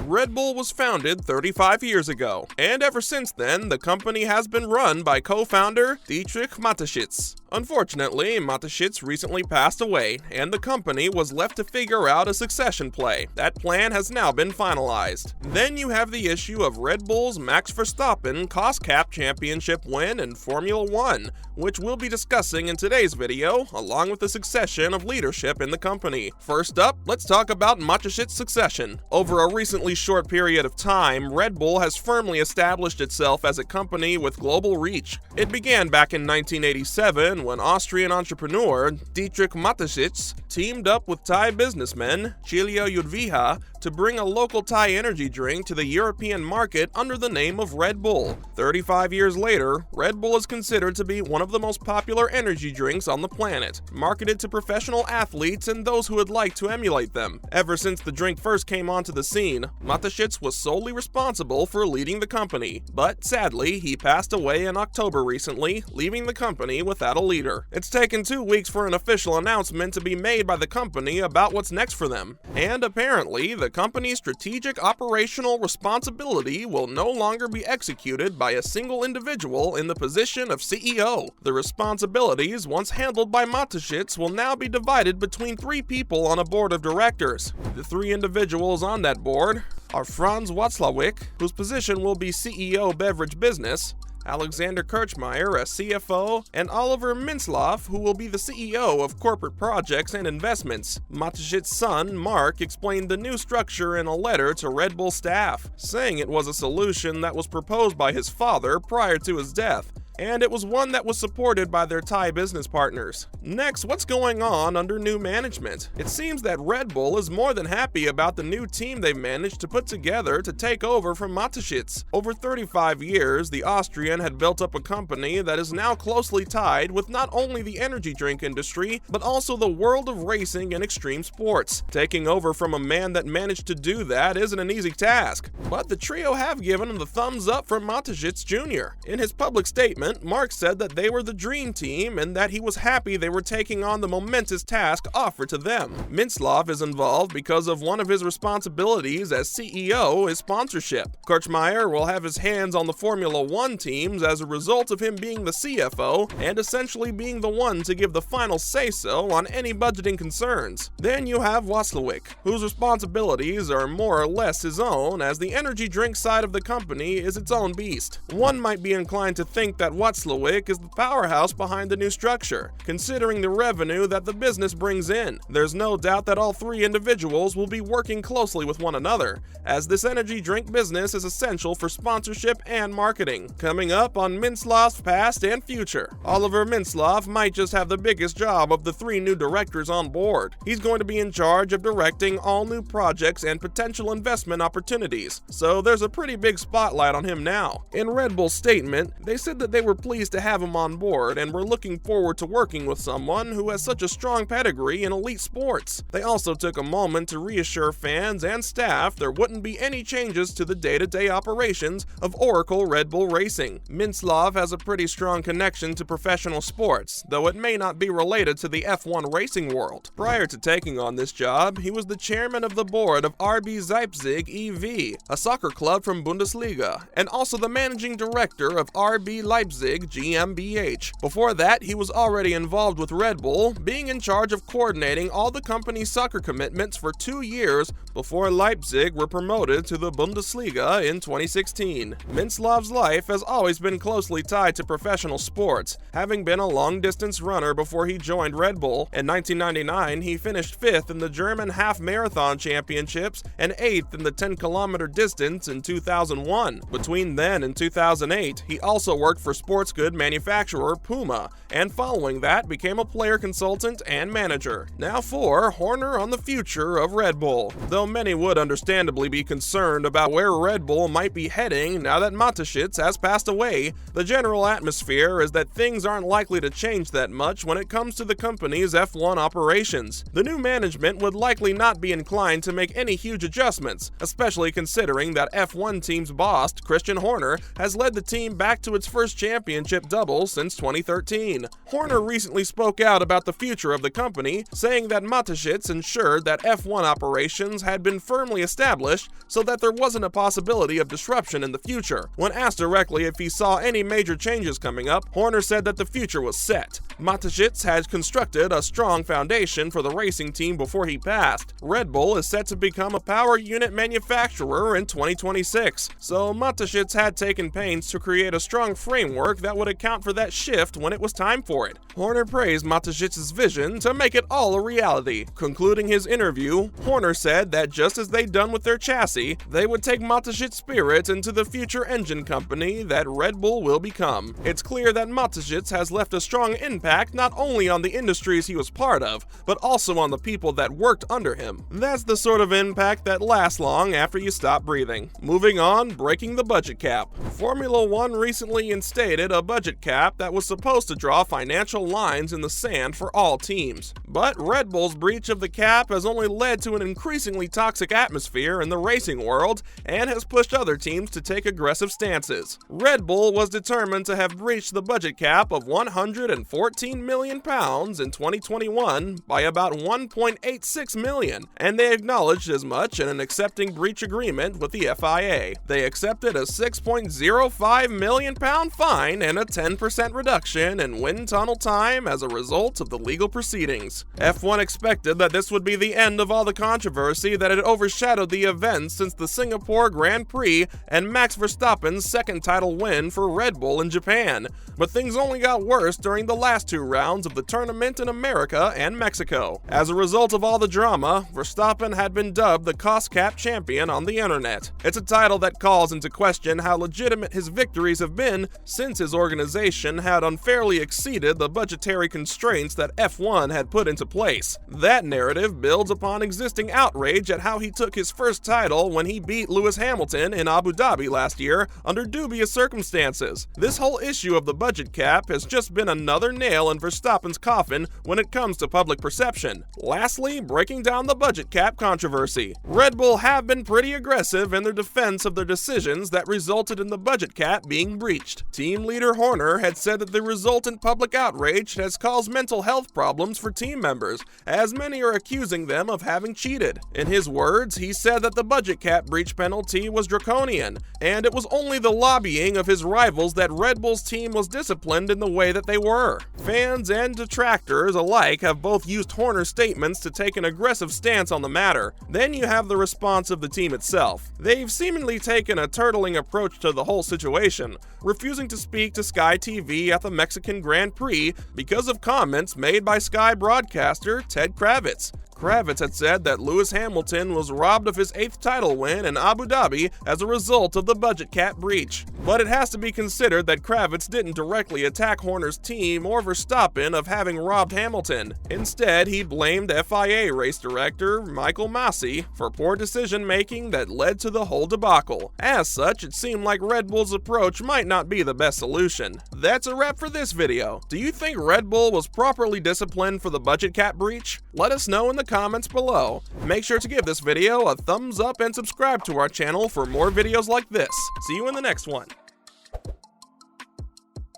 Red Bull was founded 35 years ago, and ever since then, the company has been run by co-founder Dietrich Mateschitz. Unfortunately, Mateschitz recently passed away, and the company was left to figure out a succession play. That plan has now been finalized. Then you have the issue of Red Bull's Max Verstappen cost cap championship win in Formula 1, which we'll be discussing in today's video, along with the succession of leadership in the company. First up, let's talk about Mateschitz' succession. Over a recently short period of time, Red Bull has firmly established itself as a company with global reach. It began back in 1987 when Austrian entrepreneur Dietrich Mateschitz teamed up with Thai businessman Chilio Yudviha to bring a local Thai energy drink to the European market under the name of Red Bull. 35 years later, Red Bull is considered to be one of the most popular energy drinks on the planet, marketed to professional athletes and those who would like to emulate them. Ever since the drink first came onto the scene, Mateschitz was solely responsible for leading the company, but sadly, he passed away in October recently, leaving the company without a leader. It's taken 2 weeks for an official announcement to be made by the company about what's next for them, and apparently, the company's strategic operational responsibility will no longer be executed by a single individual in the position of CEO. The responsibilities once handled by Mateschitz will now be divided between 3 people on a board of directors. The 3 individuals on that board are Franz Watzlawick, whose position will be CEO Beverage Business, Alexander Kirchmeier as CFO, and Oliver Mintzlaff, who will be the CEO of Corporate Projects and Investments. Mateschitz' son, Mark, explained the new structure in a letter to Red Bull staff, saying it was a solution that was proposed by his father prior to his death, and it was one that was supported by their Thai business partners. Next, what's going on under new management? It seems that Red Bull is more than happy about the new team they've managed to put together to take over from Mateschitz. Over 35 years, the Austrian had built up a company that is now closely tied with not only the energy drink industry, but also the world of racing and extreme sports. Taking over from a man that managed to do that isn't an easy task, but the trio have given him the thumbs up from Mateschitz Jr. In his public statement, Mark said that they were the dream team and that he was happy they were taking on the momentous task offered to them. Mintzlaff is involved because of one of his responsibilities as CEO is sponsorship. Kirchmeier will have his hands on the Formula 1 teams as a result of him being the CFO and essentially being the one to give the final say-so on any budgeting concerns. Then you have Watzlawick, whose responsibilities are more or less his own, as the energy drink side of the company is its own beast. One might be inclined to think that Watzlawick is the powerhouse behind the new structure, considering the revenue that the business brings in. There's no doubt that all 3 individuals will be working closely with one another, as this energy drink business is essential for sponsorship and marketing. Coming up on Mintzlaff's past and future, Oliver Mintzlaff might just have the biggest job of the 3 new directors on board. He's going to be in charge of directing all new projects and potential investment opportunities, so there's a pretty big spotlight on him now. In Red Bull's statement, they said that they were pleased to have him on board and were looking forward to working with someone who has such a strong pedigree in elite sports. They also took a moment to reassure fans and staff there wouldn't be any changes to the day-to-day operations of Oracle Red Bull Racing. Mintzlaff has a pretty strong connection to professional sports, though it may not be related to the F1 racing world. Prior to taking on this job, he was the chairman of the board of RB Leipzig e.V., a soccer club from Bundesliga, and also the managing director of RB Leipzig GmbH. Before that, he was already involved with Red Bull, being in charge of coordinating all the company's soccer commitments for 2 years before Leipzig were promoted to the Bundesliga in 2016. Mintzlaff's life has always been closely tied to professional sports, having been a long-distance runner before he joined Red Bull. In 1999, he finished 5th in the German half marathon championships and 8th in the 10-kilometer distance in 2001. Between then and 2008, he also worked for sports goods manufacturer Puma, and following that became a player consultant and manager. Now for Horner on the future of Red Bull. Though many would understandably be concerned about where Red Bull might be heading now that Mateschitz has passed away, the general atmosphere is that things aren't likely to change that much when it comes to the company's F1 operations. The new management would likely not be inclined to make any huge adjustments, especially considering that F1 team's boss, Christian Horner, has led the team back to its first championship double since 2013. Horner recently spoke out about the future of the company, saying that Mateschitz ensured that F1 operations had been firmly established so that there wasn't a possibility of disruption in the future. When asked directly if he saw any major changes coming up, Horner said that the future was set. Mateschitz had constructed a strong foundation for the racing team before he passed. Red Bull is set to become a power unit manufacturer in 2026, so Mateschitz had taken pains to create a strong framework that would account for that shift when it was time for it. Horner praised Mateschitz's vision to make it all a reality. Concluding his interview, Horner said that just as they'd done with their chassis, they would take Mateschitz's spirit into the future engine company that Red Bull will become. It's clear that Mateschitz has left a strong impact not only on the industries he was part of, but also on the people that worked under him. That's the sort of impact that lasts long after you stop breathing. Moving on, breaking the budget cap. Formula One recently instated a budget cap that was supposed to draw financial lines in the sand for all teams. But Red Bull's breach of the cap has only led to an increasingly toxic atmosphere in the racing world and has pushed other teams to take aggressive stances. Red Bull was determined to have breached the budget cap of £114 million in 2021 by about $1.86 million, and they acknowledged as much in an accepting breach agreement with the FIA. They accepted a £6.05 million fine and a 10% reduction in wind tunnel time as a result of the legal proceedings. F1 expected that this would be the end of all the controversy that had overshadowed the event since the Singapore Grand Prix and Max Verstappen's second title win for Red Bull in Japan, but things only got worse during the last two rounds of the tournament in America and Mexico. As a result of all the drama, Verstappen had been dubbed the cost cap champion on the internet. It's a title that calls into question how legitimate his victories have been since his organization had unfairly exceeded the budgetary constraints that F1 had put into place. That narrative builds upon existing outrage at how he took his first title when he beat Lewis Hamilton in Abu Dhabi last year under dubious circumstances. This whole issue of the budget cap has just been another nail in Verstappen's coffin when it comes to public perception. Lastly, breaking down the budget cap controversy. Red Bull have been pretty aggressive in their defense of their decisions that resulted in the budget cap being breached. Team leader Horner had said that the resultant public outrage has caused mental health problems for team members, as many are accusing them of having cheated. In his words, he said that the budget cap breach penalty was draconian, and it was only the lobbying of his rivals that Red Bull's team was disciplined in the way that they were. Fans and detractors alike have both used Horner's statements to take an aggressive stance on the matter. Then you have the response of the team itself. They've seemingly taken a turtling approach to the whole situation, refusing to speak to Sky TV at the Mexican Grand Prix because of comments made by Sky broadcaster Ted Kravitz. Kravitz had said that Lewis Hamilton was robbed of his 8th title win in Abu Dhabi as a result of the budget cap breach. But it has to be considered that Kravitz didn't directly attack Horner's team or Verstappen of having robbed Hamilton. Instead, he blamed FIA race director Michael Masi for poor decision-making that led to the whole debacle. As such, it seemed like Red Bull's approach might not be the best solution. That's a wrap for this video. Do you think Red Bull was properly disciplined for the budget cap breach? Let us know in the comments below. Make sure to give this video a thumbs up and subscribe to our channel for more videos like this. See you in the next one.